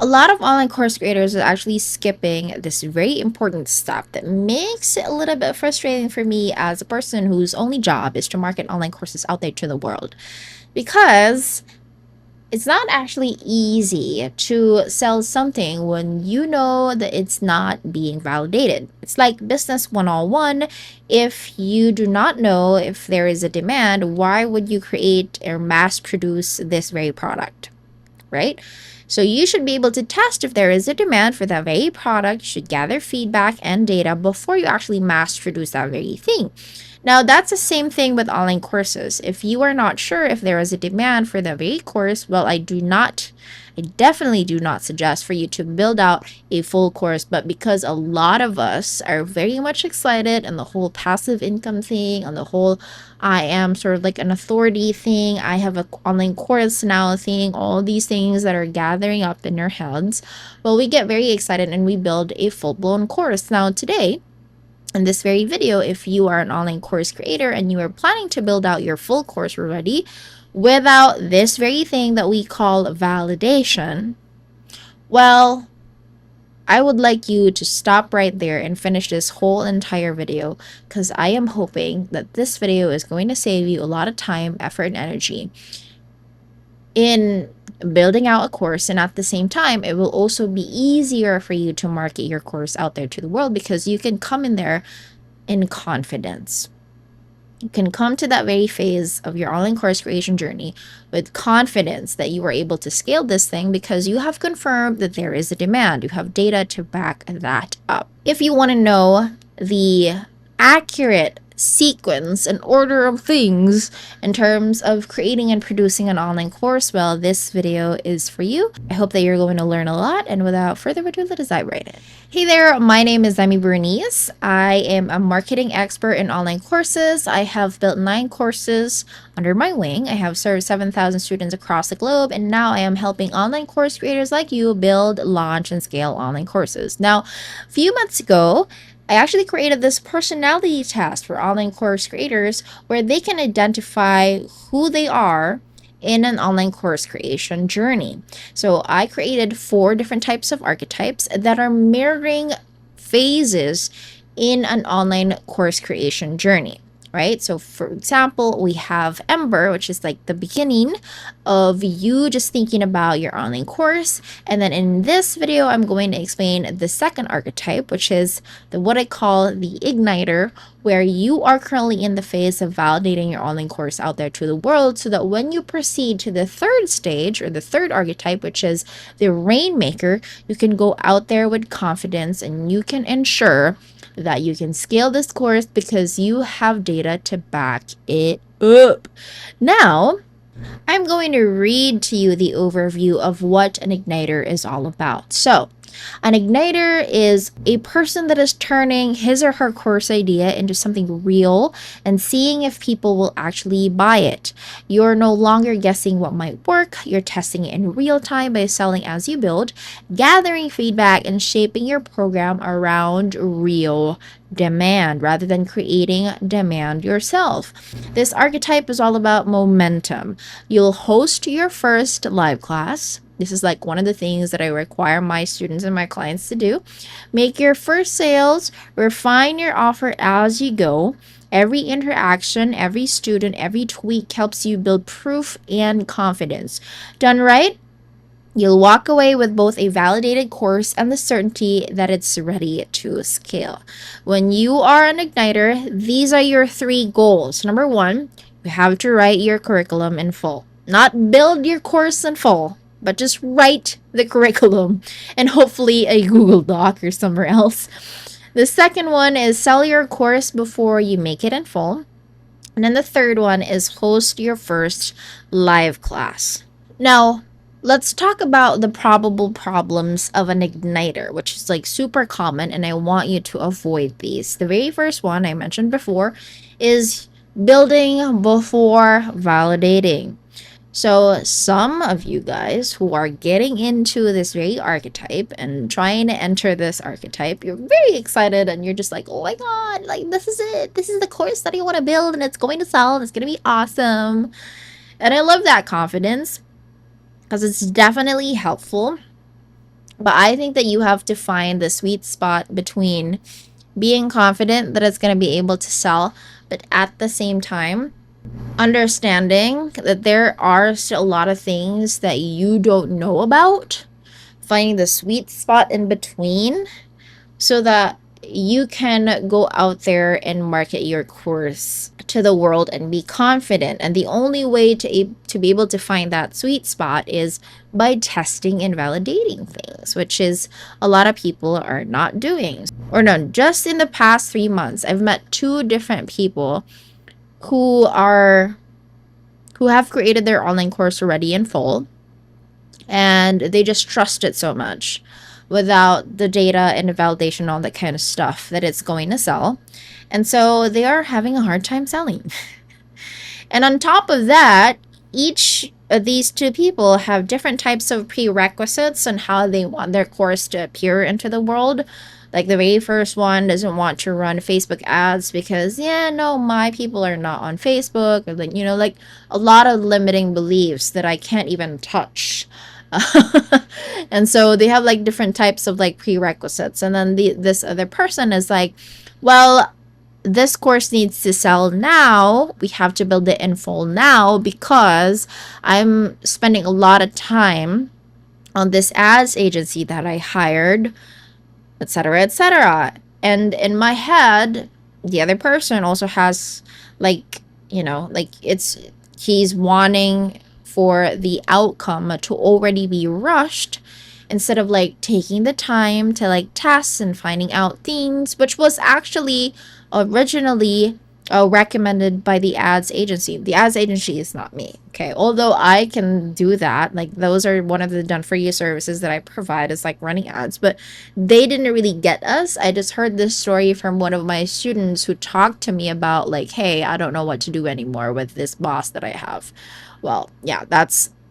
A lot of online course creators are actually skipping this very important step that makes it a little bit frustrating for me as a person whose only job is to market online courses out there to the world. Because it's not actually easy to sell something when you know that it's not being validated. It's like business 101. If you do not know if there is a demand, why would you create or mass produce this very product? Right? So you should be able to test if there is a demand for that very product. You should gather feedback and data before you actually mass produce that very thing. Now, that's the same thing with online courses. If you are not sure if there is a demand for the very course, well, I definitely do not suggest for you to build out a full course. But because a lot of us are very much excited and the whole passive income thing, and the whole I am sort of like an authority thing, I have an online course now thing, all these things that are gathering up in our heads, well, we get very excited and we build a full-blown course. Now, today, in this very video, if you are an online course creator and you are planning to build out your full course already without this very thing that we call validation, well, I would like you to stop right there and finish this whole entire video, because I am hoping that this video is going to save you a lot of time, effort, and energy in building out a course. And at the same time, it will also be easier for you to market your course out there to the world, because you can come in there in confidence. You can come to that very phase of your online course creation journey with confidence that you are able to scale this thing, because you have confirmed that there is a demand. You have data to back that up. If you want to know the accurate sequence and order of things in terms of creating and producing an online course, well, this video is for you. I hope that you're going to learn a lot, and without further ado, let us dive right in. Hey there, my name is Zemi Bernice. I am a marketing expert in online courses. I have built 9 courses under my wing. I have served 7,000 students across the globe, and now I am helping online course creators like you build, launch, and scale online courses. Now, a few months ago, I actually created this personality test for online course creators where they can identify who they are in an online course creation journey. So I created 4 different types of archetypes that are mirroring phases in an online course creation journey. Right? So for example, we have Ember, which is like the beginning of you just thinking about your online course. And then in this video, I'm going to explain the second archetype, which is what I call the Igniter, where you are currently in the phase of validating your online course out there to the world, so that when you proceed to the third stage, or the third archetype, which is the Rainmaker, you can go out there with confidence and you can ensure that you can scale this course because you have data to back it up. Now, I'm going to read to you the overview of what an igniter is all about. So, an igniter is a person that is turning his or her course idea into something real and seeing if people will actually buy it. You're no longer guessing what might work. You're testing it in real time by selling as you build, gathering feedback, and shaping your program around real demand rather than creating demand yourself. This archetype is all about momentum. You'll host your first live class. This is like one of the things that I require my students and my clients to do. Make your first sales, refine your offer as you go. Every interaction, every student, every tweak helps you build proof and confidence. Done right, you'll walk away with both a validated course and the certainty that it's ready to scale. When you are an igniter, these are your 3 goals. Number 1, you have to write your curriculum in full. Not build your course in full, but just write the curriculum and hopefully a Google Doc or somewhere else. The second one is sell your course before you make it in full. And then the third one is host your first live class. Now, let's talk about the probable problems of an igniter, which is like super common, and I want you to avoid these. The very first one I mentioned before is building before validating. So some of you guys who are getting into this very archetype and trying to enter this archetype, you're very excited and you're just like, oh my God, like this is it. This is the course that I want to build and it's going to sell and it's going to be awesome. And I love that confidence because it's definitely helpful. But I think that you have to find the sweet spot between being confident that it's going to be able to sell, but at the same time, understanding that there are still a lot of things that you don't know about, finding the sweet spot in between so that you can go out there and market your course to the world and be confident. And the only way to be able to find that sweet spot is by testing and validating things, which is a lot of people are not doing. Or no, just in the past 3 months, I've met two different people who are who have created their online course already in full, and they just trust it so much without the data and the validation, all that kind of stuff, that it's going to sell. And so they are having a hard time selling. And on top of that, each of these two people have different types of prerequisites on how they want their course to appear into the world. Like the very first one doesn't want to run Facebook ads because, yeah, no, my people are not on Facebook. Or like, like a lot of limiting beliefs that I can't even touch. And so they have like different types of like prerequisites. And then this other person is like, well, this course needs to sell now. We have to build it in full now because I'm spending a lot of time on this ads agency that I hired, etc., etc. And in my head, the other person also has like, like he's wanting for the outcome to already be rushed instead of like taking the time to like test and finding out things, which was actually originally recommended by the ads agency. The ads agency is not me, okay? Although I can do that, like those are one of the done for you services that I provide, is like running ads, but they didn't really get us. I just heard this story from one of my students who talked to me about like, hey, I don't know what to do anymore with this boss that I have. Well, yeah,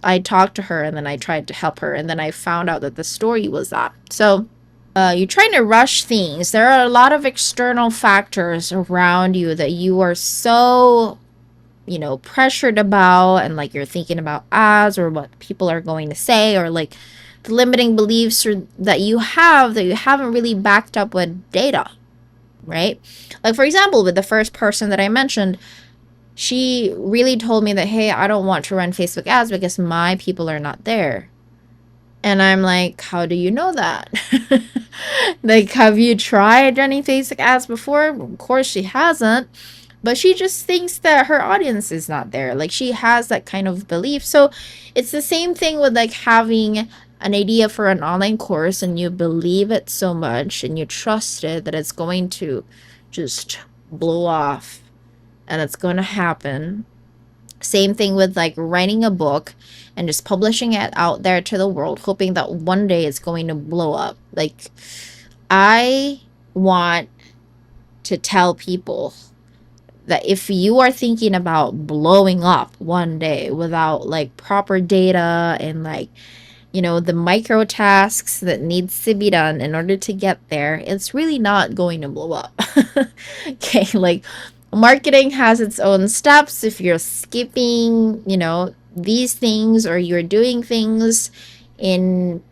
I talked to her and then I tried to help her, and then I found out that the story was that. So you're trying to rush things. There are a lot of external factors around you that you are so, pressured about, and like you're thinking about ads or what people are going to say, or like the limiting beliefs that you have that you haven't really backed up with data, right? Like, for example, with the first person that I mentioned, she really told me that, hey, I don't want to run Facebook ads because my people are not there. And I'm like, how do you know that? Like, have you tried running Facebook ads before? Of course she hasn't. But she just thinks that her audience is not there. Like, she has that kind of belief. So it's the same thing with like having an idea for an online course and you believe it so much and you trust it that it's going to just blow off and it's going to happen. Same thing with like writing a book and just publishing it out there to the world, hoping that one day it's going to blow up. Like, I want to tell people that if you are thinking about blowing up one day without like proper data and like, the micro tasks that needs to be done in order to get there, it's really not going to blow up. Okay, like marketing has its own steps. If you're skipping, these things, or you're doing things in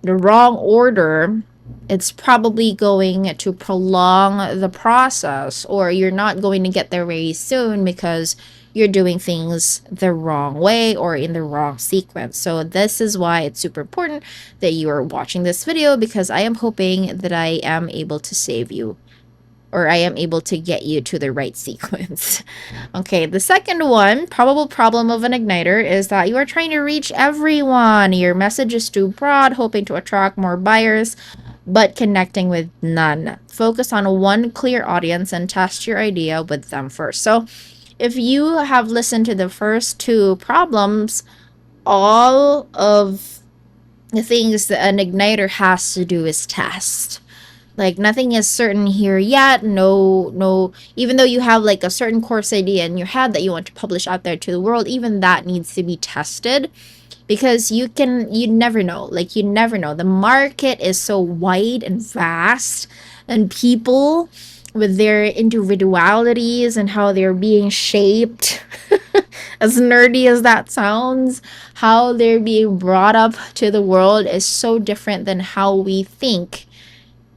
the wrong order, it's probably going to prolong the process, or you're not going to get there very soon because you're doing things the wrong way or in the wrong sequence. So this is why it's super important that you are watching this video, because I am hoping that I am able to save you, or I am able to get you to the right sequence. Okay, the second one, probable problem of an igniter, is that you are trying to reach everyone. Your message is too broad, hoping to attract more buyers, but connecting with none. Focus on one clear audience and test your idea with them first. So if you have listened to the first two problems, all of the things that an igniter has to do is test. Like, nothing is certain here yet. No, even though you have like a certain course idea in your head that you want to publish out there to the world, even that needs to be tested, because you never know. Like, you never know. The market is so wide and vast, and people with their individualities and how they're being shaped As nerdy as that sounds, how they're being brought up to the world is so different than how we think,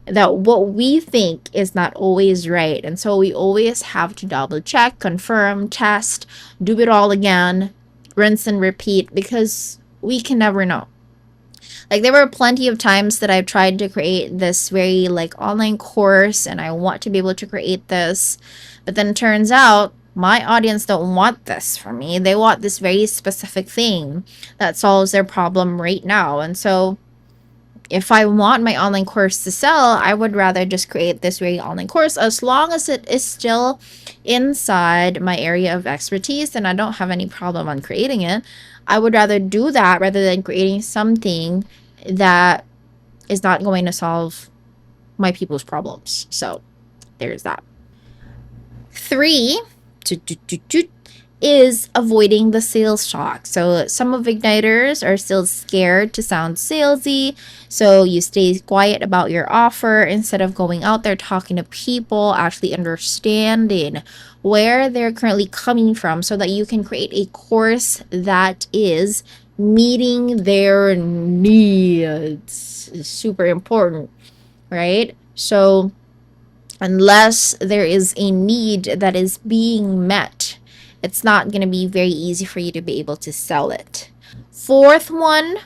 that what we think is not always right. And so we always have to double check, confirm, test, do it all again, rinse and repeat, because we can never know. Like, there were plenty of times that I've tried to create this very like online course and I want to be able to create this, but then it turns out my audience don't want this from me. They want this very specific thing that solves their problem right now. And so if I want my online course to sell, I would rather just create this very online course, as long as it is still inside my area of expertise and I don't have any problem on creating it. I would rather do that rather than creating something that is not going to solve my people's problems. So there's that. 3 is avoiding the sales talk. So some of igniters are still scared to sound salesy, so you stay quiet about your offer instead of going out there talking to people, actually understanding where they're currently coming from so that you can create a course that is meeting their needs. It's super important, right? So unless there is a need that is being met, it's not going to be very easy for you to be able to sell it. 4th one,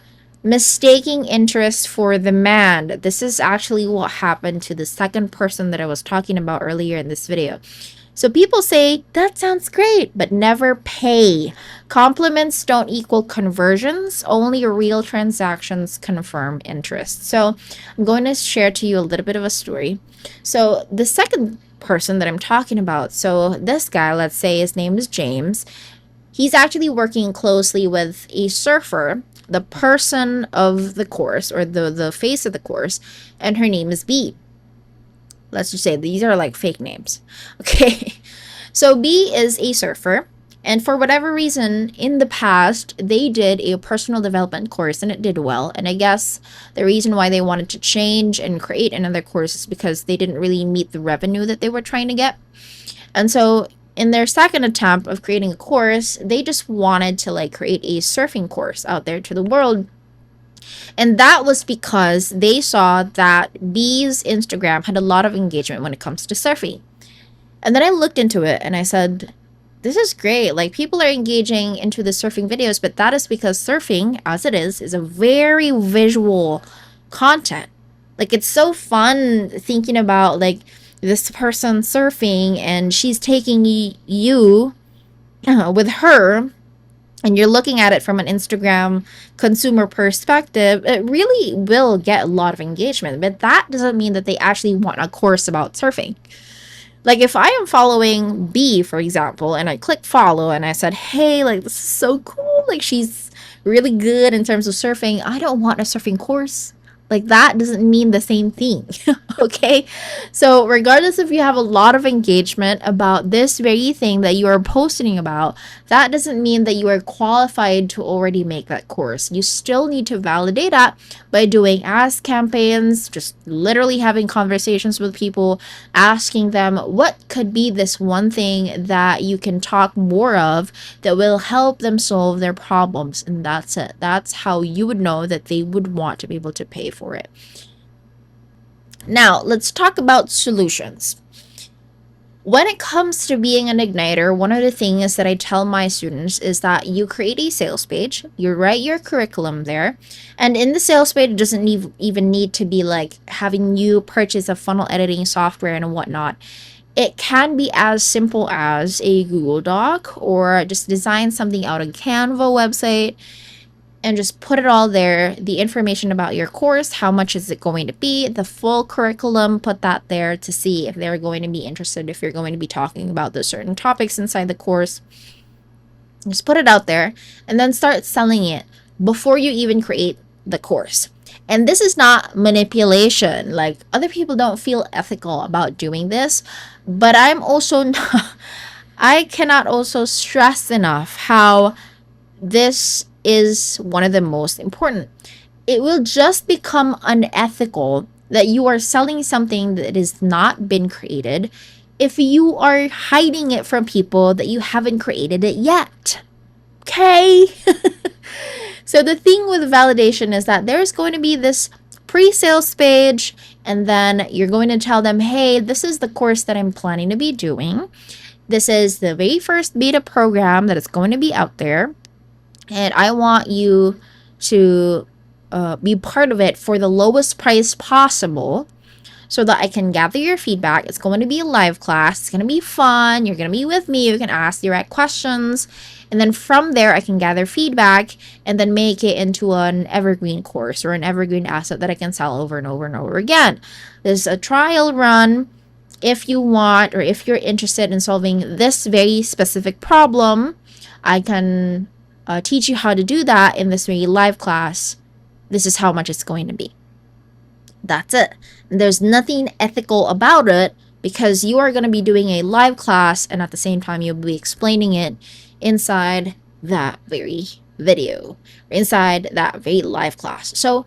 mistaking interest for demand. This is actually what happened to the second person that I was talking about earlier in this video. So people say, that sounds great, but never pay. Compliments don't equal conversions. Only real transactions confirm interest. So I'm going to share to you a little bit of a story. So the second person that I'm talking about, so this guy, let's say his name is James. He's actually working closely with a surfer, the person of the course, or the face of the course, and her name is B. Let's just say these are like fake names. Okay. So B is a surfer, and for whatever reason in the past they did a personal development course and it did well. And I guess the reason why they wanted to change and create another course is because they didn't really meet the revenue that they were trying to get. And so in their second attempt of creating a course, they just wanted to like create a surfing course out there to the world. And that was because they saw that B's Instagram had a lot of engagement when it comes to surfing. And then I looked into it and I said, this is great. Like, people are engaging into the surfing videos, but that is because surfing, as it is a very visual content. Like, it's so fun thinking about like this person surfing and she's taking you with her, and you're looking at it from an Instagram consumer perspective. It really will get a lot of engagement, but that doesn't mean that they actually want a course about surfing. Like, if I am following B, for example, and I click follow and I said, hey, like, this is so cool, like, she's really good in terms of surfing, I don't want a surfing course. Like, that doesn't mean the same thing. Okay? So regardless if you have a lot of engagement about this very thing that you are posting about, that doesn't mean that you are qualified to already make that course. You still need to validate that by doing ask campaigns, just literally having conversations with people, asking them what could be this one thing that you can talk more of that will help them solve their problems. And that's it. That's how you would know that they would want to be able to pay for it. Now, let's talk about solutions. When it comes to being an igniter, one of the things that I tell my students is that you create a sales page, you write your curriculum there, and in the sales page, it doesn't even need to be like having you purchase a funnel editing software and whatnot. It can be as simple as a Google Doc, or just design something out of Canva website and just put it all there. The information about your course, how much is it going to be, the full curriculum, put that there to see if they're going to be interested, if you're going to be talking about the certain topics inside the course. Just put it out there and then start selling it before you even create the course. And this is not manipulation. Like, other people don't feel ethical about doing this, but I'm also not, I cannot also stress enough how this is one of the most important. It will just become unethical that you are selling something that has not been created if you are hiding it from people that you haven't created it yet. Okay. So the thing with validation is that there's going to be this pre-sales page, and then you're going to tell them, hey, this is the course that I'm planning to be doing. This is the very first beta program that is going to be out there, and I want you to be part of it for the lowest price possible so that I can gather your feedback. It's going to be a live class. It's going to be fun. You're going to be with me. You can ask direct questions. And then from there, I can gather feedback and then make it into an evergreen course or an evergreen asset that I can sell over and over and over again. There's a trial run if you want, or if you're interested in solving this very specific problem. I can teach you how to do that in this very live class. This is how much it's going to be. That's it. And there's nothing ethical about it because you are going to be doing a live class, and at the same time you'll be explaining it inside that very video, inside that very live class. So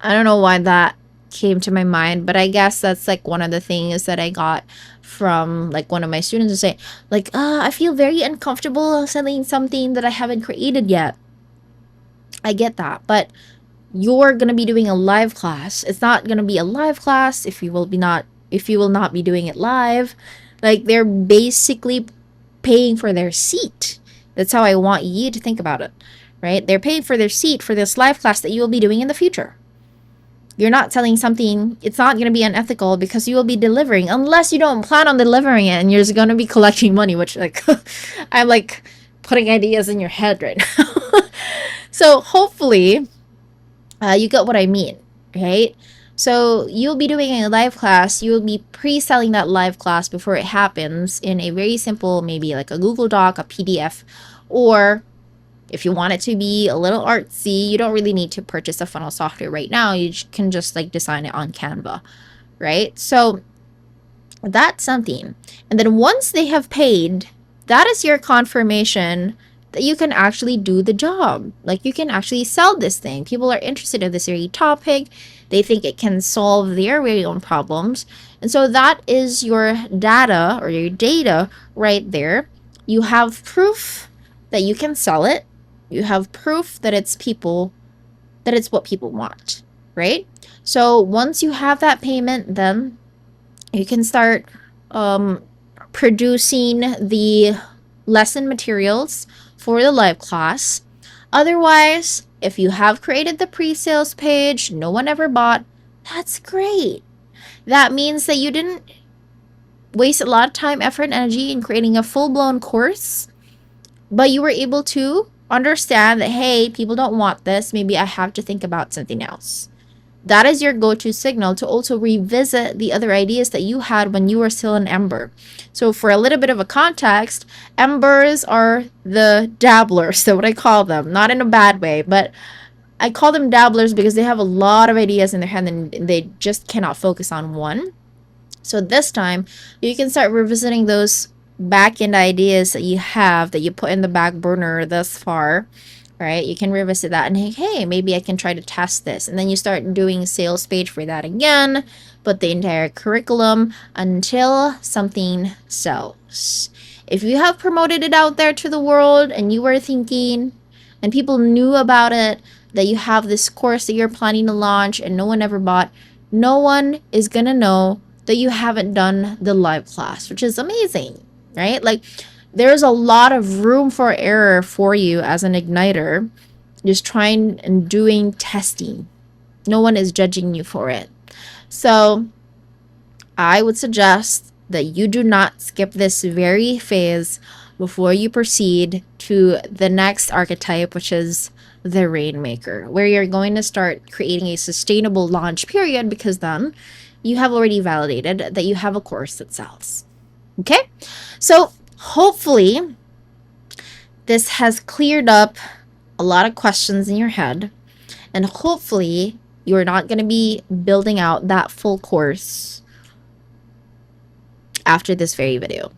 I don't know why that came to my mind, but I guess that's like one of the things that I got from like one of my students to say, like, I feel very uncomfortable selling something that I haven't created yet. I get that, but you're going to be doing a live class. It's not going to be a live class if you will not be doing it live. Like, they're basically paying for their seat. That's how I want you to think about it, right? They're paying for their seat for this live class that you will be doing in the future. You're not selling something, it's not going to be unethical because you will be delivering, unless you don't plan on delivering it and you're just going to be collecting money, which like I'm like putting ideas in your head right now. So hopefully you get what I mean, right? So you'll be doing a live class. You'll be pre-selling that live class before it happens in a very simple, maybe like a Google Doc, a PDF, or if you want it to be a little artsy, you don't really need to purchase a funnel software right now. You can just like design it on Canva, right? So that's something. And then once they have paid, that is your confirmation that you can actually do the job. Like, you can actually sell this thing. People are interested in this very topic. They think it can solve their very own problems. And so that is your data, or your data right there. You have proof that you can sell it. You have proof that it's what people want, right? So once you have that payment, then you can start producing the lesson materials for the live class. Otherwise, if you have created the pre-sales page, no one ever bought, that's great. That means that you didn't waste a lot of time, effort, and energy in creating a full-blown course, but you were able to understand that, hey, people don't want this. Maybe I have to think about something else. That is your go-to signal to also revisit the other ideas that you had when you were still an Ember. So for a little bit of a context, Embers are the dabblers, so what I call them, not in a bad way, but I call them dabblers because they have a lot of ideas in their head and they just cannot focus on one. So this time, you can start revisiting those back-end ideas that you have that you put in the back burner thus far, right? You can revisit that and hey, maybe I can try to test this. And then you start doing a sales page for that again, but the entire curriculum until something sells. If you have promoted it out there to the world and you were thinking and people knew about it, that you have this course that you're planning to launch and no one ever bought, no one is gonna know that you haven't done the live class, which is amazing, right? Like, there's a lot of room for error for you as an igniter, just trying and doing testing. No one is judging you for it. So I would suggest that you do not skip this very phase before you proceed to the next archetype, which is the Rainmaker, where you're going to start creating a sustainable launch period, because then you have already validated that you have a course that sells. Okay? So hopefully this has cleared up a lot of questions in your head, and hopefully you're not going to be building out that full course after this very video.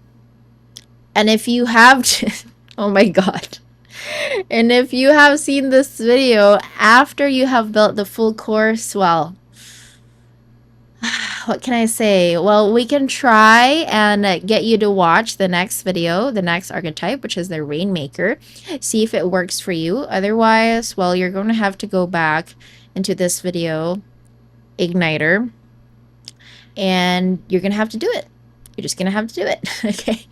And if you have oh my god, and if you have seen this video after you have built the full course, well, what can I say? Well, we can try and get you to watch the next video, the next archetype, which is the Rainmaker. See if it works for you. Otherwise, well, you're going to have to go back into this video, Igniter, and you're going to have to do it. You're just going to have to do it. Okay.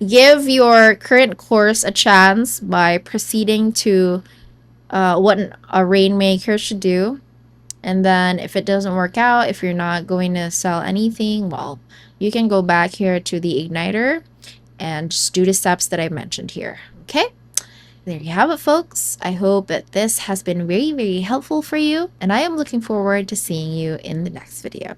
Give your current course a chance by proceeding to what a Rainmaker should do. And then if it doesn't work out, if you're not going to sell anything, well, you can go back here to the Igniter and just do the steps that I mentioned here. Okay? There you have it, folks. I hope that this has been very, very helpful for you. And I am looking forward to seeing you in the next video.